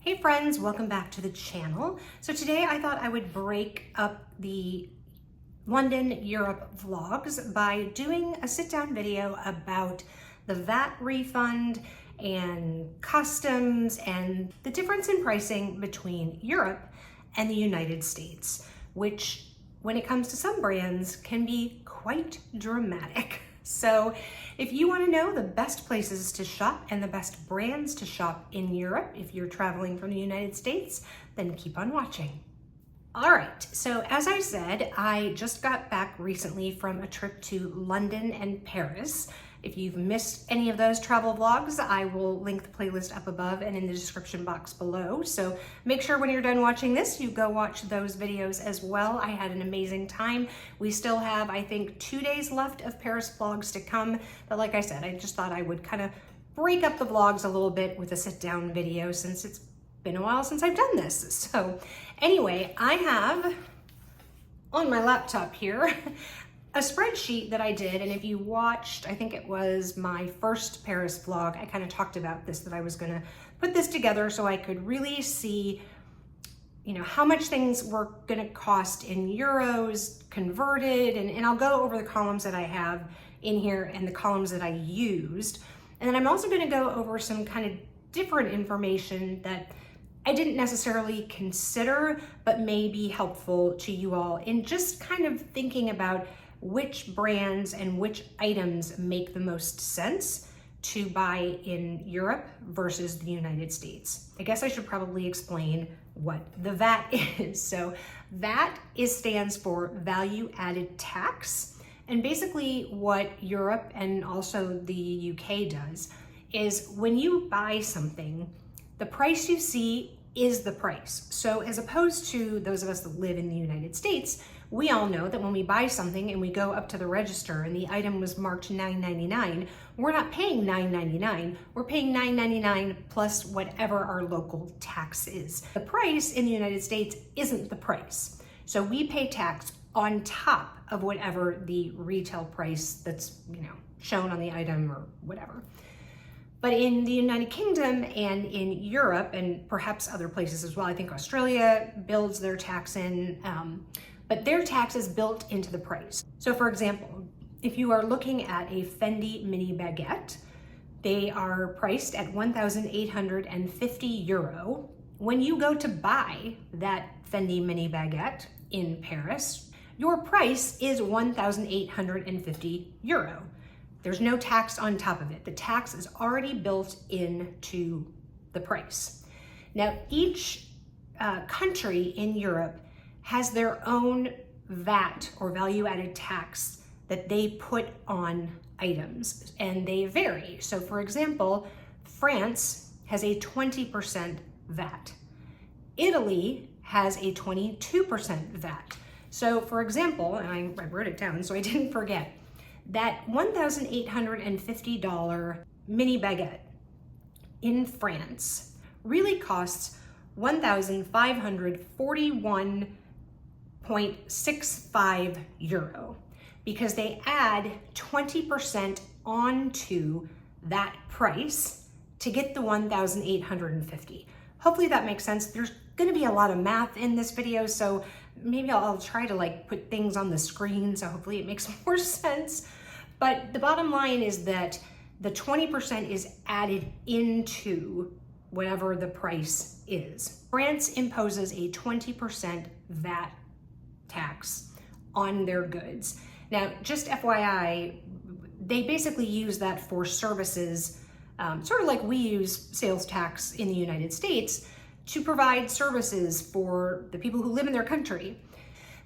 Hey friends, welcome back to the channel. So today I thought I would break up the London, Europe vlogs by doing a sit-down video about the VAT refund and customs and the difference in pricing between Europe and the United States, which when it comes to some brands can be quite dramatic. So if you want to know the best places to shop and the best brands to shop in Europe if you're traveling from the United States, then keep on watching. All right, so as I said, I just got back recently from a trip to London and Paris. If you've missed any of those travel vlogs, I will link the playlist up above and in the description box below. So make sure when you're done watching this, you go watch those videos as well. I had an amazing time. We still have, I think, 2 days left of Paris vlogs to come. But like I said, I just thought I would kind of break up the vlogs a little bit with a sit-down video since it's been a while since I've done this. So anyway, I have on my laptop here a spreadsheet that I did, and if you watched, I think it was my first Paris vlog, I kind of talked about this, that I was gonna put this together so I could really see, you know, how much things were gonna cost in euros converted, and I'll go over the columns that I have in here and the columns that I used. And then I'm also gonna go over some kind of different information that I didn't necessarily consider, but may be helpful to you all in just kind of thinking about which brands and which items make the most sense to buy in Europe versus the United States. I guess I should probably explain what the VAT is. So VAT stands for value added tax. And basically what Europe and also the UK does is when you buy something, the price you see is the price. So as opposed to those of us that live in the United States, we all know that when we buy something and we go up to the register and the item was marked $9.99, we're not paying $9.99, we're paying $9.99 plus whatever our local tax is. The price in the United States isn't the price. So we pay tax on top of whatever the retail price that's, you know, shown on the item or whatever. But in the United Kingdom and in Europe, and perhaps other places as well, I think Australia builds their tax in, but their tax is built into the price. So for example, if you are looking at a Fendi mini baguette, they are priced at 1,850 euro. When you go to buy that Fendi mini baguette in Paris, your price is 1,850 euro. There's no tax on top of it. The tax is already built into the price. Now, each country in Europe has their own VAT or value added tax that they put on items, and they vary. So for example, France has a 20% VAT. Italy has a 22% VAT. So for example, and I wrote it down so I didn't forget, that $1,850 mini baguette in France really costs €1,541.65 because they add 20% onto that price to get the 1,850. Hopefully that makes sense. There's gonna be a lot of math in this video, so maybe I'll try to like put things on the screen, so hopefully it makes more sense. But the bottom line is that the 20% is added into whatever the price is. France imposes a 20% VAT tax on their goods. Now, just FYI, they basically use that for services, sort of like we use sales tax in the United States to provide services for the people who live in their country.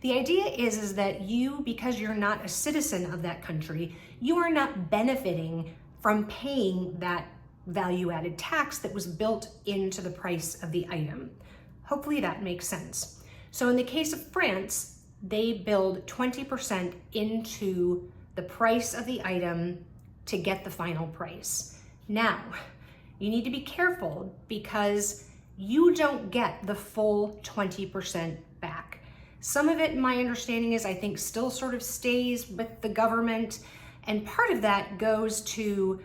The idea is that you, because you're not a citizen of that country, you are not benefiting from paying that value-added tax that was built into the price of the item. Hopefully that makes sense. So in the case of France, they build 20% into the price of the item to get the final price. Now, you need to be careful because you don't get the full 20% back. Some of it, my understanding is, I think still sort of stays with the government, and part of that goes to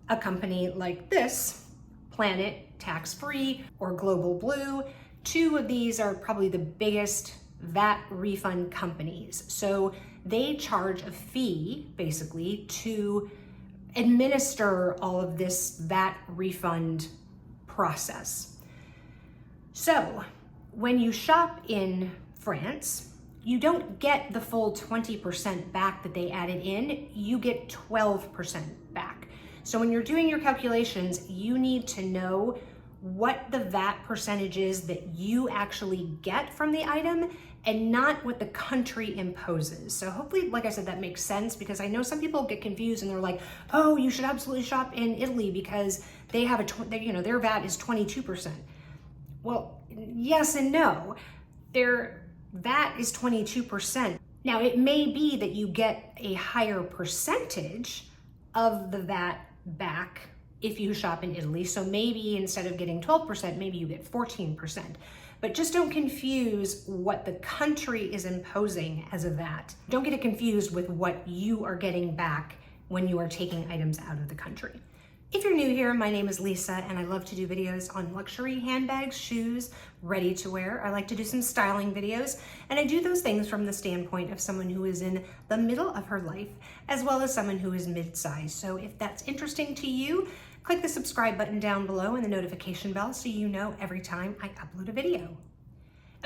a company like this, Planet tax-free or Global Blue. Two of these are probably the biggest VAT refund companies. So they charge a fee basically to administer all of this VAT refund process. So when you shop in France, you don't get the full 20% back that they added in, you get 12% back. So when you're doing your calculations, you need to know what the VAT percentage is that you actually get from the item and not what the country imposes. So hopefully, like I said, that makes sense, because I know some people get confused and they're like, oh, you should absolutely shop in Italy because they have their VAT is 22%. Well, yes and no. Their VAT is 22%. Now, it may be that you get a higher percentage of the VAT back if you shop in Italy. So maybe instead of getting 12%, maybe you get 14%. But just don't confuse what the country is imposing as a VAT. Don't get it confused with what you are getting back when you are taking items out of the country. If you're new here, my name is Lisa, and I love to do videos on luxury handbags, shoes, ready to wear. I like to do some styling videos, and I do those things from the standpoint of someone who is in the middle of her life, as well as someone who is mid-sized. So if that's interesting to you, click the subscribe button down below and the notification bell so you know every time I upload a video.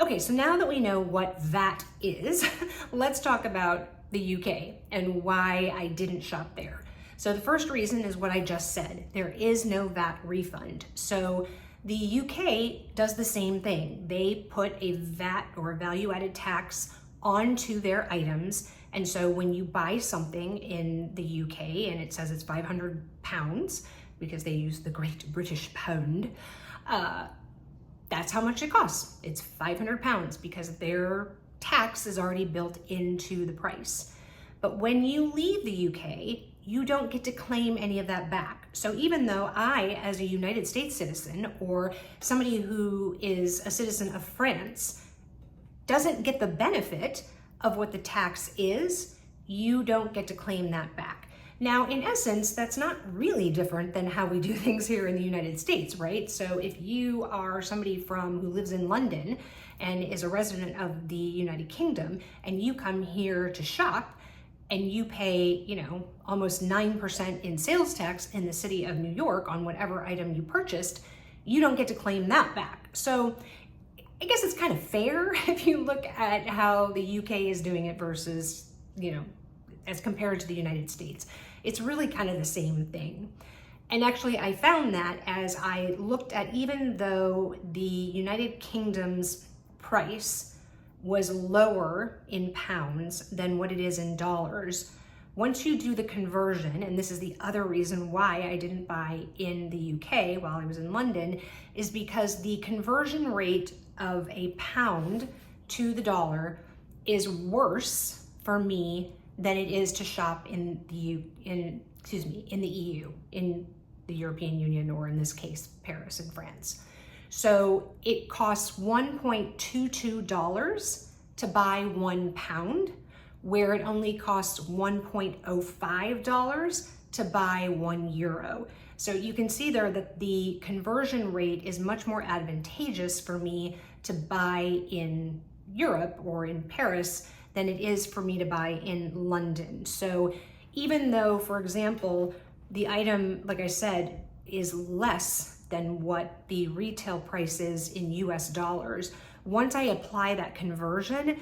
Okay, so now that we know what VAT is, let's talk about the UK and why I didn't shop there. So the first reason is what I just said. There is no VAT refund. So the UK does the same thing. They put a VAT or a value-added tax onto their items. And so when you buy something in the UK and it says it's £500 because they use the Great British Pound, that's how much it costs. It's £500 because their tax is already built into the price. But when you leave the UK, you don't get to claim any of that back. So even though I, as a United States citizen or somebody who is a citizen of France, doesn't get the benefit of what the tax is, you don't get to claim that back. Now, in essence, that's not really different than how we do things here in the United States, right? So if you are somebody who lives in London and is a resident of the United Kingdom, and you come here to shop, and you pay, almost 9% in sales tax in the city of New York on whatever item you purchased, you don't get to claim that back. So I guess it's kind of fair if you look at how the UK is doing it versus, as compared to the United States. It's really kind of the same thing. And actually, I found that as I looked at, even though the United Kingdom's price was lower in pounds than what it is in dollars, once you do the conversion, and this is the other reason why I didn't buy in the UK while I was in London, is because the conversion rate of a pound to the dollar is worse for me than it is to shop in the EU, in the European Union, or in this case, Paris and France. So it costs $1.22 to buy 1 pound, where it only costs $1.05 to buy €1. So you can see there that the conversion rate is much more advantageous for me to buy in Europe or in Paris than it is for me to buy in London. So even though, for example, the item, like I said, is less than what the retail price is in US dollars, once I apply that conversion,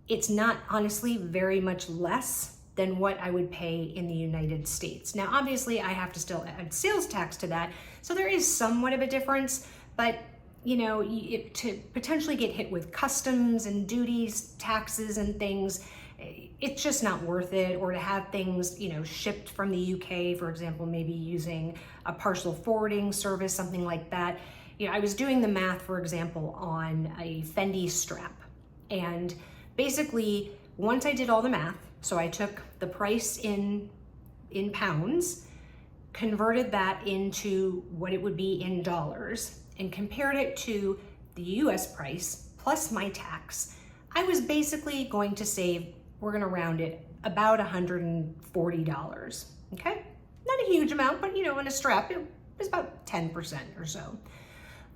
it's not honestly very much less than what I would pay in the United States. Now, obviously, I have to still add sales tax to that, so there is somewhat of a difference, but to potentially get hit with customs and duties, taxes and things, it's just not worth it. Or to have things, shipped from the UK, for example, maybe using a parcel forwarding service, something like that. I was doing the math, for example, on a Fendi strap. And basically, once I did all the math, so I took the price in pounds, converted that into what it would be in dollars, and compared it to the US price plus my tax, I was basically going to save, we're gonna round it, about $140, okay? Not a huge amount, but in a strap, it was about 10% or so.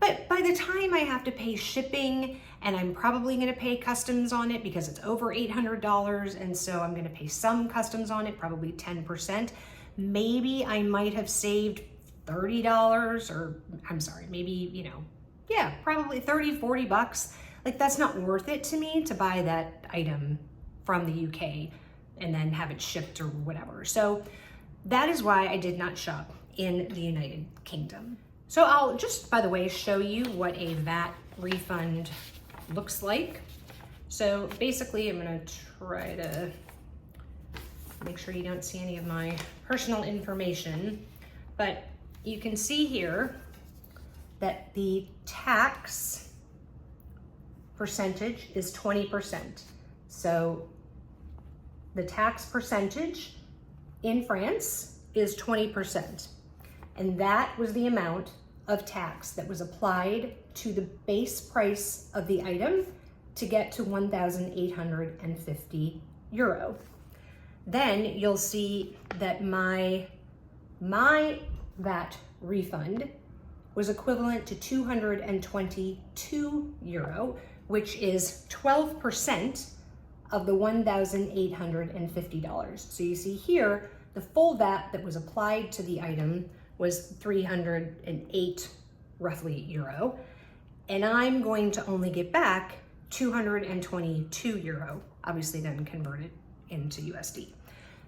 But by the time I have to pay shipping, and I'm probably gonna pay customs on it because it's over $800, and so I'm gonna pay some customs on it, probably 10%. Maybe I might have saved $30, or I'm sorry, maybe, you know, yeah, probably 30, 40 bucks. Like, that's not worth it to me to buy that item from the UK and then have it shipped or whatever. So that is why I did not shop in the United Kingdom. So I'll just, by the way, show you what a VAT refund looks like. So basically, I'm gonna try to make sure you don't see any of my personal information, but you can see here that the tax percentage is 20%. So the tax percentage in France is 20%. And that was the amount of tax that was applied to the base price of the item to get to 1,850 euro. Then you'll see that my VAT refund was equivalent to 222 euro, which is 12% of the $1,850. So you see here, the full VAT that was applied to the item was 308 roughly euro, and I'm going to only get back 222 euro, obviously then converted into USD.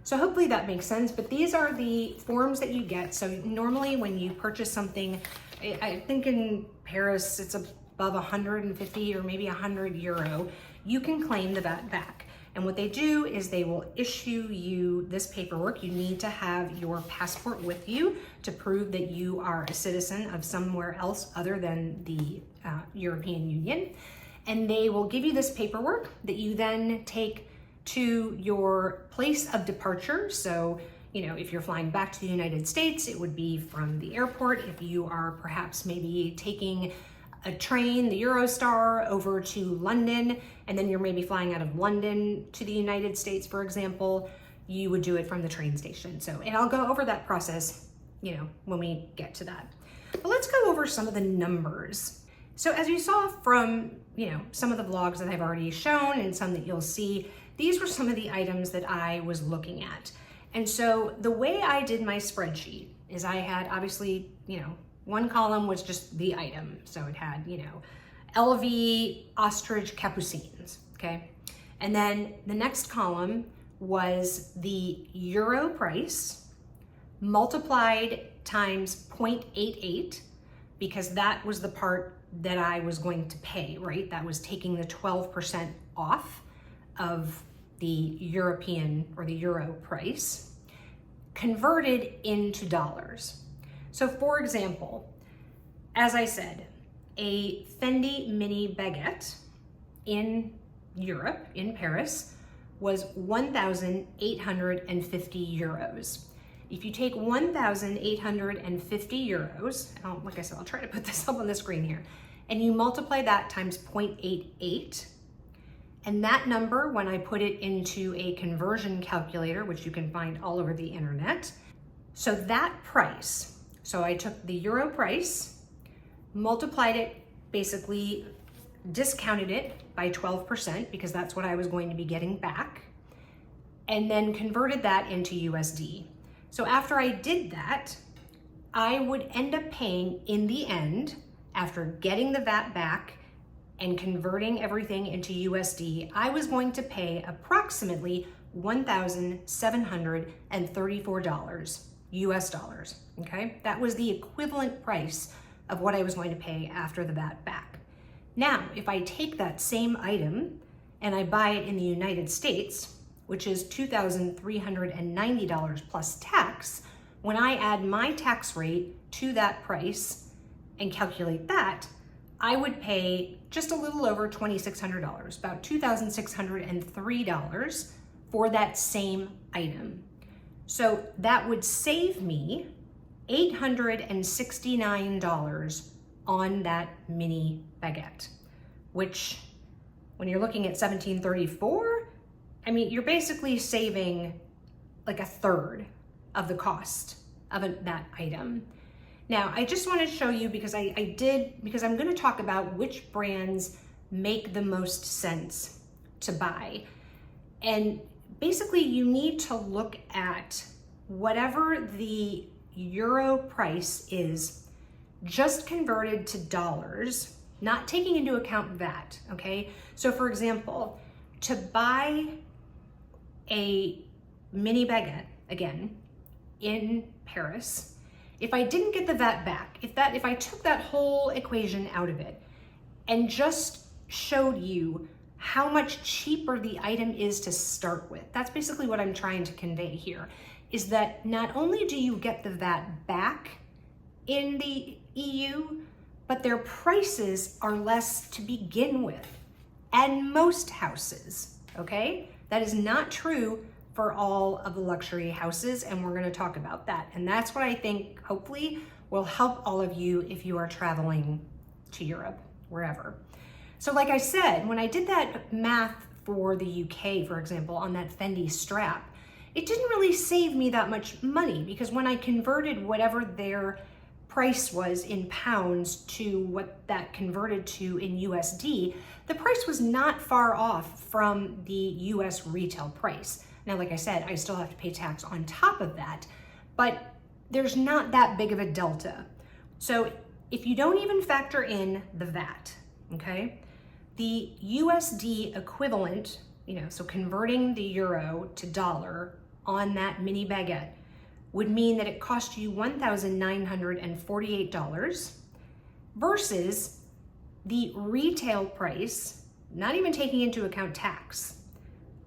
So hopefully that makes sense, but these are the forms that you get. So normally when you purchase something, I think in Paris it's above 150 or maybe 100 euro, you can claim the VAT back. And what they do is they will issue you this paperwork. You need to have your passport with you to prove that you are a citizen of somewhere else other than the European Union. And they will give you this paperwork that you then take to your place of departure. So, you know, if you're flying back to the United States, it would be from the airport. If you are perhaps maybe taking a train, the Eurostar, over to London, and then you're maybe flying out of London to the United States, for example, you would do it from the train station. So, and I'll go over that process, you know, when we get to that. But let's go over some of the numbers. So as you saw from, you know, some of the vlogs that I've already shown and some that you'll see, these were some of the items that I was looking at. And so the way I did my spreadsheet is I had obviously, you know, one column was just the item. So it had, you know, LV ostrich capucines, okay? And then the next column was the euro price multiplied times 0.88, because that was the part that I was going to pay, right? That was taking the 12% off of the European or the euro price, converted into dollars. So for example, as I said, a Fendi mini baguette in Europe, in Paris, was 1,850 euros. If you take 1,850 euros, like I said, I'll try to put this up on the screen here, and you multiply that times 0.88, and that number, when I put it into a conversion calculator, which you can find all over the internet, so that price, so I took the euro price, multiplied it, basically discounted it by 12%, because that's what I was going to be getting back, and then converted that into USD. So after I did that, I would end up paying, in the end, after getting the VAT back and converting everything into USD, I was going to pay approximately $1,734 US dollars, okay? That was the equivalent price of what I was going to pay after the VAT back. Now, if I take that same item and I buy it in the United States, which is $2,390 plus tax, when I add my tax rate to that price and calculate that, I would pay just a little over $2,600, about $2,603 for that same item. So that would save me $869 on that mini baguette, which when you're looking at 1734, I mean, you're basically saving like a third of the cost of that item. Now, I just want to show you because because I'm going to talk about which brands make the most sense to buy. And basically you need to look at whatever the euro price is just converted to dollars, not taking into account VAT, okay? So for example, to buy a mini baguette, again, in Paris, if I didn't get the VAT back, if I took that whole equation out of it and just showed you how much cheaper the item is to start with, that's basically what I'm trying to convey here, is that not only do you get the VAT back in the EU, but their prices are less to begin with, and most houses, okay? That is not true for all of the luxury houses, and we're gonna talk about that. And that's what I think hopefully will help all of you if you are traveling to Europe, wherever. So like I said, when I did that math for the UK, for example, on that Fendi strap, it didn't really save me that much money, because when I converted whatever their price was in pounds to what that converted to in USD, the price was not far off from the US retail price. Now, like I said, I still have to pay tax on top of that, but there's not that big of a delta. So if you don't even factor in the VAT, okay, the USD equivalent, so converting the euro to dollar on that mini baguette would mean that it cost you $1,948 versus the retail price, not even taking into account tax,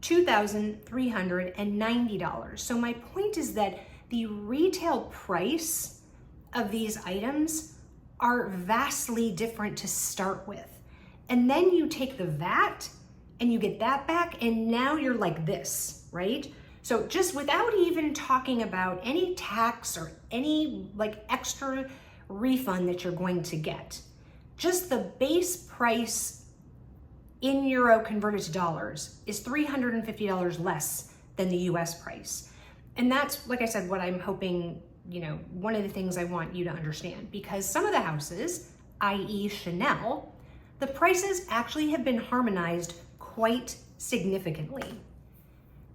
$2,390. So my point is that the retail price of these items are vastly different to start with. And then you take the VAT and you get that back, and now you're like this, right? So just without even talking about any tax or any extra refund that you're going to get, just the base price in euro converted to dollars is $350 less than the US price. And that's, like I said, what I'm hoping, one of the things I want you to understand, because some of the houses, i.e. Chanel, the prices actually have been harmonized quite significantly.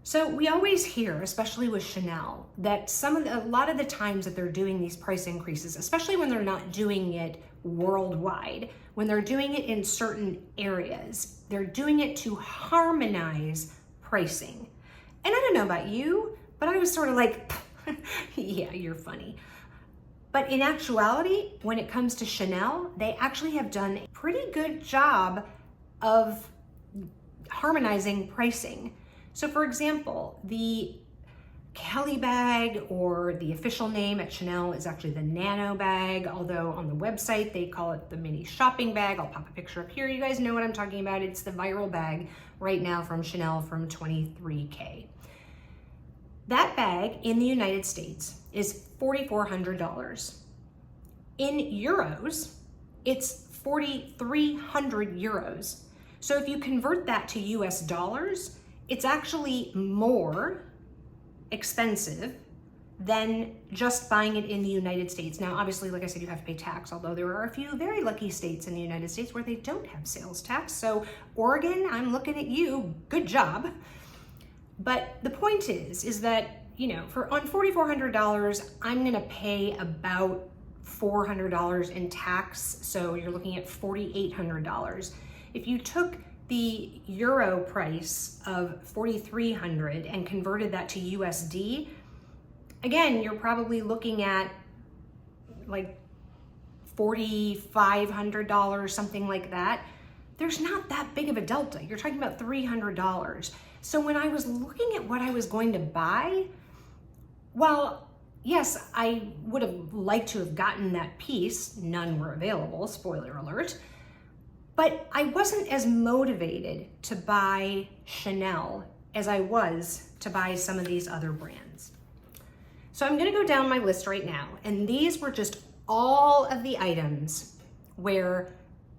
So we always hear, especially with Chanel, that a lot of the times that they're doing these price increases, especially when they're not doing it worldwide, when they're doing it in certain areas, they're doing it to harmonize pricing. And I don't know about you, but I was sort of like, yeah, you're funny. But in actuality, when it comes to Chanel, they actually have done a pretty good job of harmonizing pricing. So for example, the Kelly bag, or the official name at Chanel is actually the Nano bag, although on the website they call it the mini shopping bag. I'll pop a picture up here. You guys know what I'm talking about. It's the viral bag right now from Chanel from $23K. That bag in the United States is $4,400. In euros, it's 4,300 euros. So if you convert that to US dollars, it's actually more expensive than just buying it in the United States. Now, obviously, like I said, you have to pay tax, although there are a few very lucky states in the United States where they don't have sales tax. So Oregon, I'm looking at you, good job. But the point is that, on $4,400, I'm gonna pay about $400 in tax. So you're looking at $4,800. If you took the euro price of 4,300 and converted that to USD, again, you're probably looking at like $4,500, something like that. There's not that big of a delta. You're talking about $300. So when I was looking at what I was going to buy, well, yes, I would have liked to have gotten that piece. None were available, spoiler alert. But I wasn't as motivated to buy Chanel as I was to buy some of these other brands. So I'm gonna go down my list right now, and these were just all of the items where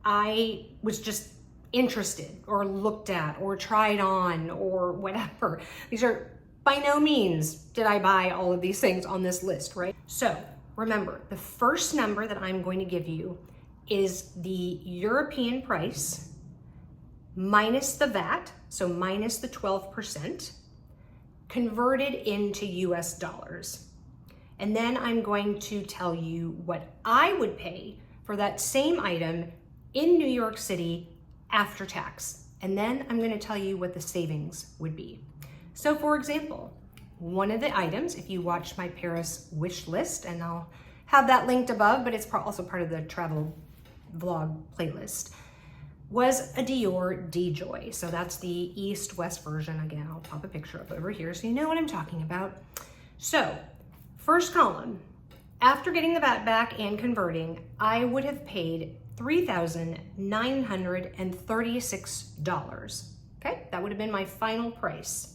I was just interested or looked at or tried on or whatever. These are, by no means did I buy all of these things on this list, right? So remember, the first number that I'm going to give you is the European price minus the VAT, so minus the 12%, converted into US dollars. And then I'm going to tell you what I would pay for that same item in New York City after tax. And then I'm going to tell you what the savings would be. So for example, one of the items, if you watch my Paris wish list, and I'll have that linked above, but it's also part of the travel vlog playlist, was a Dior DJoy. So that's the East-West version. Again, I'll pop a picture up over here so you know what I'm talking about. So first column, after getting the VAT back and converting, I would have paid $3,936. Okay, that would have been my final price.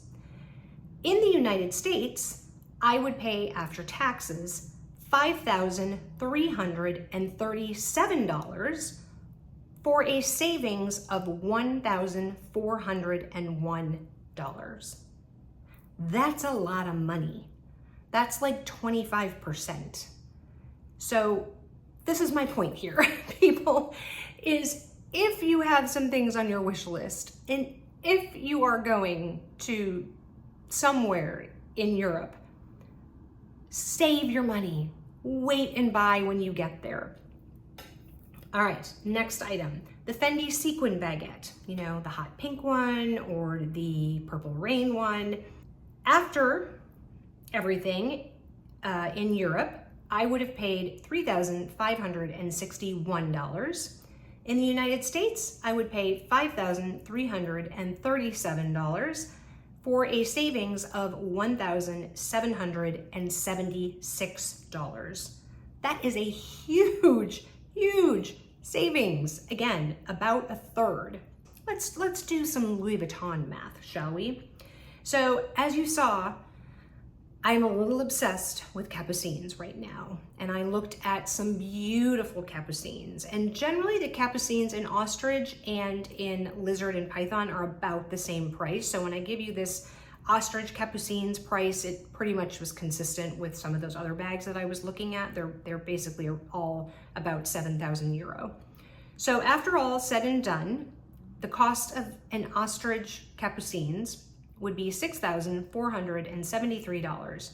In the United States, I would pay after taxes $5,337 for a savings of $1,401. That's a lot of money. That's like 25%. So this is my point here, people, is if you have some things on your wish list, and if you are going to somewhere in Europe, save your money. Wait and buy when you get there. All right, next item, the Fendi sequin baguette, you know, the hot pink one or the purple rain one. After everything in Europe, I would have paid $3,561. In the United States, I would pay $5,337 for a savings of $1,776. That is a huge, huge savings. Again, about a third. Let's do some Louis Vuitton math, shall we? So as you saw, I'm a little obsessed with capucines right now, and I looked at some beautiful capucines, and generally the capucines in ostrich and in lizard and python are about the same price. So when I give you this ostrich capucines price, it pretty much was consistent with some of those other bags that I was looking at. They're basically all about 7,000 euro. So after all said and done, the cost of an ostrich capucines would be $6,473.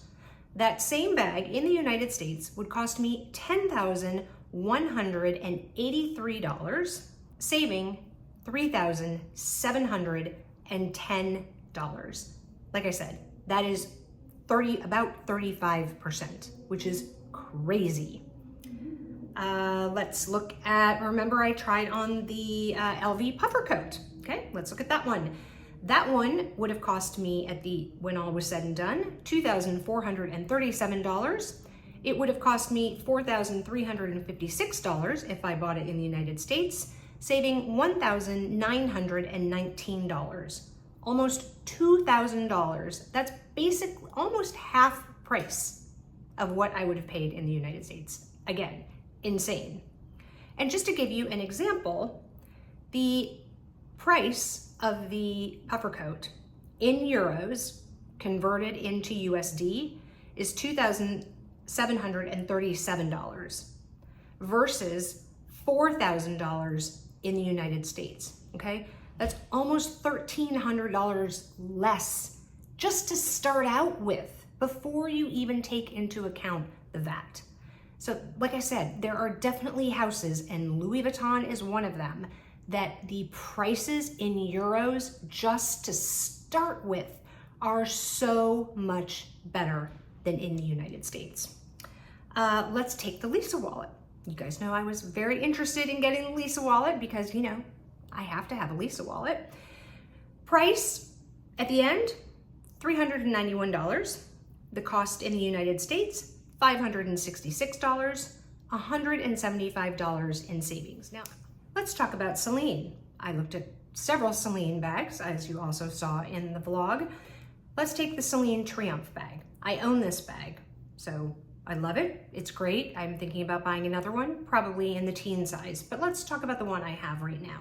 That same bag in the United States would cost me $10,183, saving $3,710. Like I said, that is about 35%, which is crazy. Let's look at, remember I tried on the LV puffer coat. Okay, let's look at that one. That one would have cost me when all was said and done, $2,437. It would have cost me $4,356 if I bought it in the United States, saving $1,919. Almost $2,000. That's basically almost half price of what I would have paid in the United States. Again, insane. And just to give you an example, the price of the puffer coat in euros converted into USD is $2,737 versus $4,000 in the United States, okay? That's almost $1,300 less just to start out with before you even take into account the VAT. So like I said, there are definitely houses, and Louis Vuitton is one of them, that the prices in euros just to start with are so much better than in the United States. Let's take the Lisa wallet. You guys know I was very interested in getting the Lisa wallet because, you know, I have to have a Lisa wallet. Price at the end, $391. The cost in the United States, $566, $175 in savings. Now, let's talk about Celine. I looked at several Celine bags, as you also saw in the vlog. Let's take the Celine Triumph bag. I own this bag, so I love it. It's great. I'm thinking about buying another one, probably in the teen size, but let's talk about the one I have right now.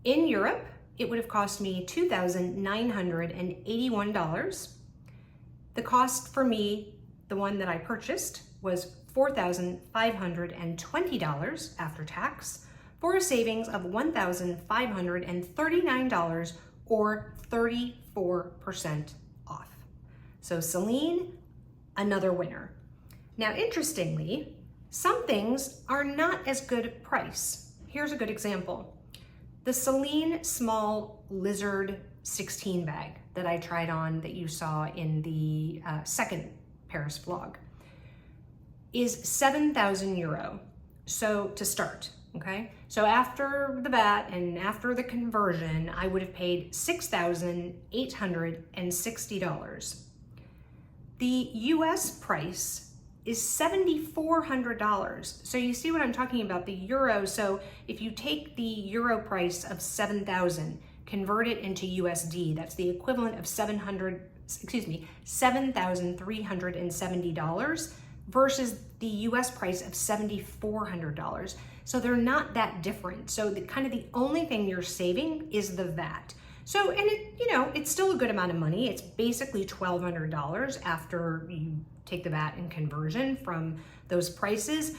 In Europe, it would have cost me $2,981. The cost for me, the one that I purchased, was $4,520 after tax, for a savings of $1,539 or 34% off. So Celine, another winner. Now, interestingly, some things are not as good price. Here's a good example. The Celine Small Lizard 16 bag that I tried on that you saw in the second Paris vlog is 7,000 euro. So to start, okay? So after the VAT and after the conversion, I would have paid $6,860. The US price is $7,400. So you see what I'm talking about, the euro. So if you take the euro price of 7,000, convert it into USD, that's the equivalent of $7,370 versus the US price of $7,400. So they're not that different. So the only thing you're saving is the VAT. So, and it's still a good amount of money. It's basically $1,200 after you take the VAT and conversion from those prices,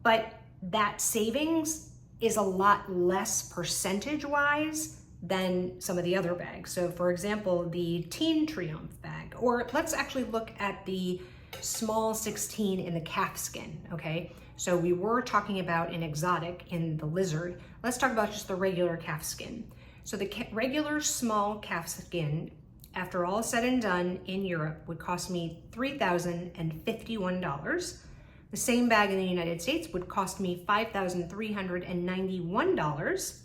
but that savings is a lot less percentage-wise than some of the other bags. So for example, the Teen Triomphe bag, or let's actually look at the small 16 in the calfskin, okay? So we were talking about an exotic in the lizard. Let's talk about just the regular calfskin. So the regular small calfskin, after all said and done in Europe, would cost me $3,051. The same bag in the United States would cost me $5,391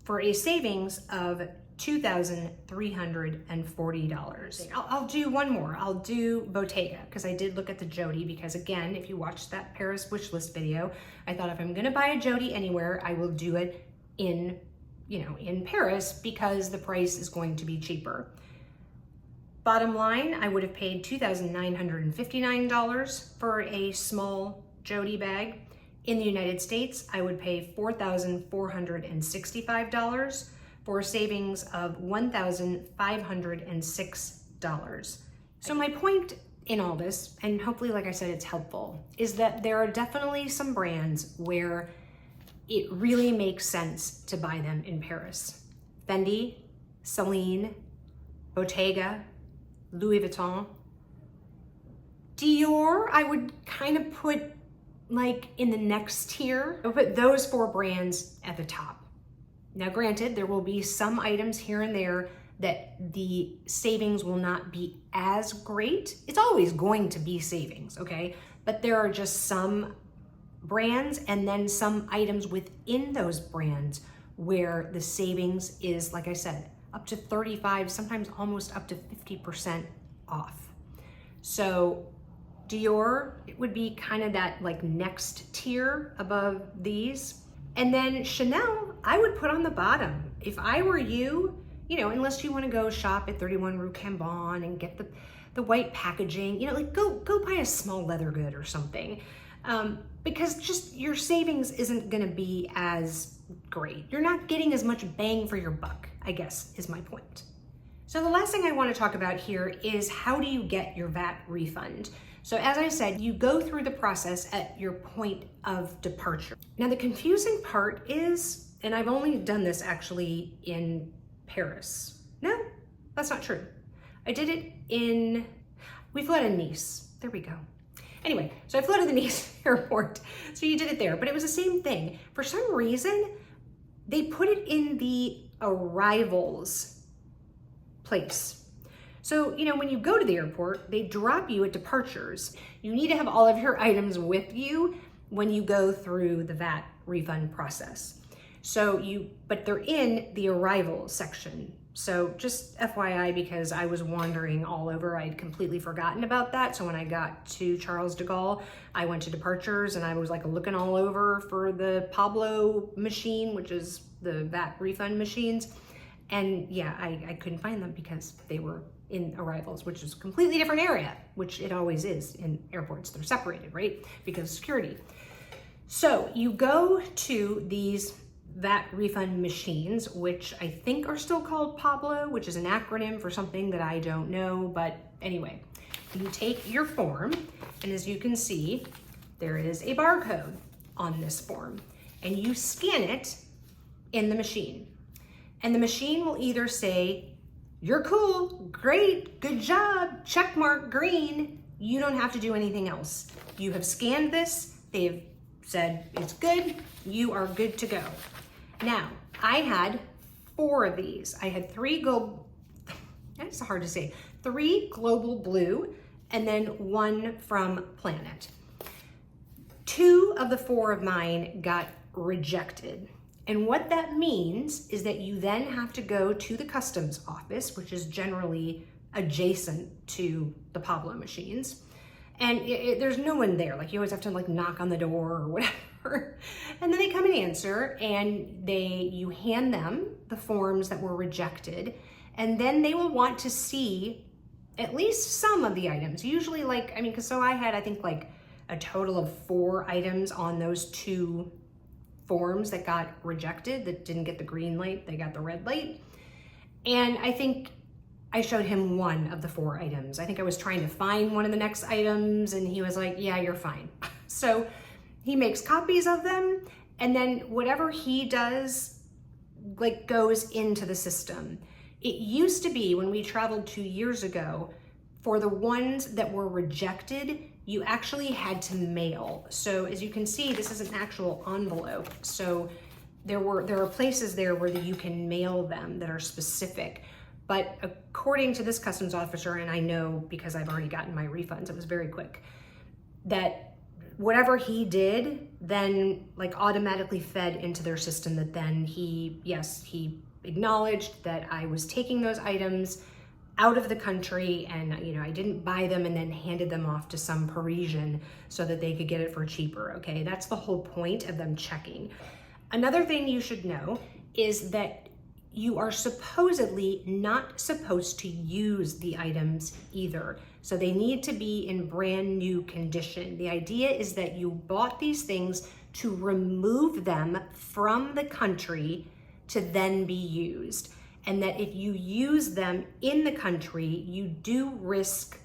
for a savings of $2,340. I'll do one more. I'll do Bottega, because I did look at the Jody, because again, if you watched that Paris wish list video, I thought if I'm gonna buy a Jody anywhere, I will do it in Paris, because the price is going to be cheaper. Bottom line, I would have paid $2,959 for a small Jody bag. In the United States, I would pay $4,465 for a savings of $1,506. So my point in all this, and hopefully, like I said, it's helpful, is that there are definitely some brands where it really makes sense to buy them in Paris. Fendi, Celine, Bottega, Louis Vuitton. Dior, I would kind of put like in the next tier. I would put those four brands at the top. Now granted, there will be some items here and there that the savings will not be as great. It's always going to be savings, okay? But there are just some brands and then some items within those brands where the savings is, like I said, up to 35, sometimes almost up to 50% off. So Dior, it would be kind of that like next tier above these. And then Chanel, I would put on the bottom. If I were you, unless you want to go shop at 31 Rue Cambon and get the white packaging, like go buy a small leather good or something. Because just your savings isn't gonna be as great. You're not getting as much bang for your buck, I guess is my point. So the last thing I want to talk about here is how do you get your VAT refund? So as I said, you go through the process at your point of departure. Now the confusing part is, and I've only done this actually in Paris. No, that's not true. I did it we flew out of Nice. There we go. Anyway, so I flew to the Nice airport. So you did it there, but it was the same thing. For some reason, they put it in the arrivals place. So, when you go to the airport, they drop you at departures. You need to have all of your items with you when you go through the VAT refund process. But they're in the arrival section. So just FYI, because I was wandering all over, I'd completely forgotten about that. So when I got to Charles de Gaulle, I went to departures and I was like looking all over for the Pablo machine, which is the VAT refund machines. And yeah, I couldn't find them because they were in arrivals, which is a completely different area, which it always is in airports. They're separated, right? Because of security. So you go to these VAT refund machines, which I think are still called Pablo, which is an acronym for something that I don't know. But anyway, you take your form, and as you can see, there is a barcode on this form, and you scan it in the machine. And the machine will either say, you're cool, great, good job, check mark, green. You don't have to do anything else. You have scanned this, they've said it's good, you are good to go. Now, I had 4 of these. I had 3 that's hard to say, 3 Global Blue, and then 1 from Planet. 2 of the 4 of mine got rejected. And what that means is that you then have to go to the customs office, which is generally adjacent to the Pablo machines. And there's no one there. Like, you always have to like knock on the door or whatever. And then they come and answer, and you hand them the forms that were rejected. And then they will want to see at least some of the items. Usually so I had, I think, like a total of 4 items on those 2 forms that got rejected, that didn't get the green light, they got the red light. And I think I showed him 1 of the 4 items. I think I was trying to find one of the next items, and he was like, yeah, you're fine. So he makes copies of them, and then whatever he does like goes into the system. It used to be, when we traveled 2 years ago, for the ones that were rejected, you actually had to mail. So as you can see, this is an actual envelope. So there are places there where you can mail them that are specific. But according to this customs officer, and I know because I've already gotten my refunds, it was very quick, that whatever he did then like automatically fed into their system, that then he acknowledged that I was taking those items out of the country, and I didn't buy them and then handed them off to some Parisian so that they could get it for cheaper. Okay, that's the whole point of them checking. Another thing you should know is that you are supposedly not supposed to use the items either. So they need to be in brand new condition. The idea is that you bought these things to remove them from the country to then be used. And that if you use them in the country, you do risk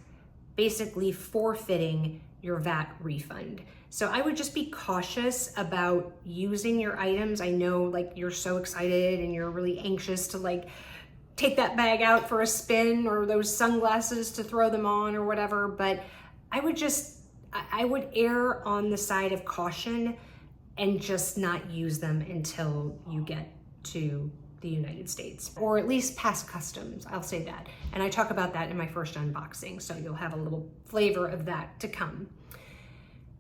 basically forfeiting your VAT refund. So I would just be cautious about using your items. I know like you're so excited and you're really anxious to like take that bag out for a spin, or those sunglasses to throw them on or whatever, but I would err on the side of caution and just not use them until you get to the United States, or at least past customs, I'll say that. And I talk about that in my first unboxing, so you'll have a little flavor of that to come.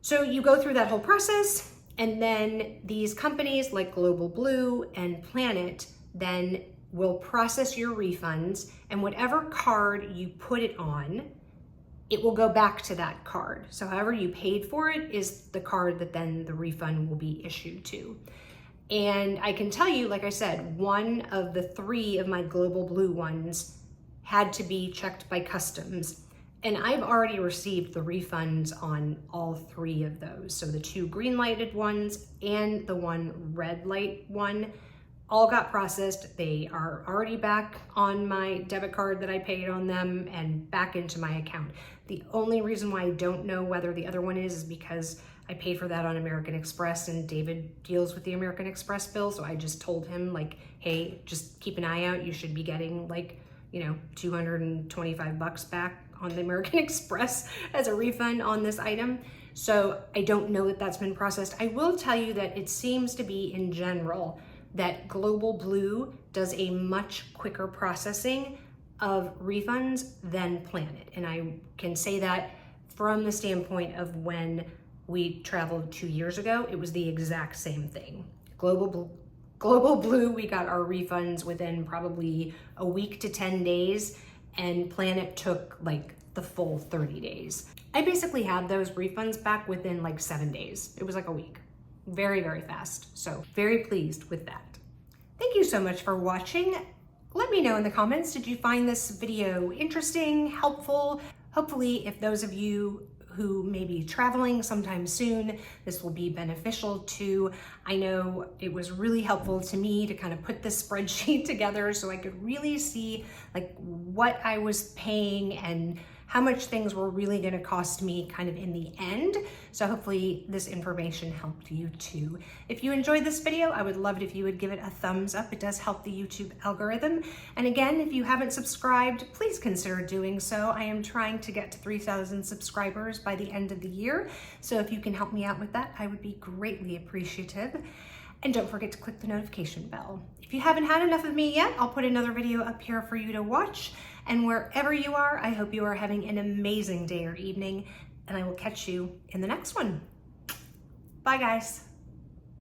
So you go through that whole process, and then these companies like Global Blue and Planet then will process your refunds, and whatever card you put it on, it will go back to that card. So however you paid for it is the card that then the refund will be issued to. And I can tell you, like I said, 1 of the 3 of my Global Blue ones had to be checked by customs. And I've already received the refunds on all 3 of those. So the 2 green lighted ones and the 1 red light one all got processed. They are already back on my debit card that I paid on them and back into my account. The only reason why I don't know whether the other one is because I paid for that on American Express, and David deals with the American Express bill. So I just told him like, hey, just keep an eye out. You should be getting like, $225 back on the American Express as a refund on this item. So I don't know that that's been processed. I will tell you that it seems to be in general that Global Blue does a much quicker processing of refunds than Planet. And I can say that from the standpoint of when we traveled 2 years ago, it was the exact same thing. Global Blue, we got our refunds within probably a week to 10 days, and Planet took like the full 30 days. I basically had those refunds back within like 7 days. It was like a week. Very, very fast. So very pleased with that. Thank you so much for watching. Let me know in the comments, did you find this video interesting, helpful? Hopefully, if those of you who may be traveling sometime soon, this will be beneficial too. I know it was really helpful to me to kind of put this spreadsheet together so I could really see like what I was paying and how much things were really going to cost me kind of in the end. So hopefully this information helped you too. If you enjoyed this video, I would love it if you would give it a thumbs up. It does help the YouTube algorithm. And again, if you haven't subscribed, please consider doing so. I am trying to get to 3,000 subscribers by the end of the year. So if you can help me out with that, I would be greatly appreciative. And don't forget to click the notification bell. If you haven't had enough of me yet, I'll put another video up here for you to watch. And wherever you are, I hope you are having an amazing day or evening, and I will catch you in the next one. Bye, guys.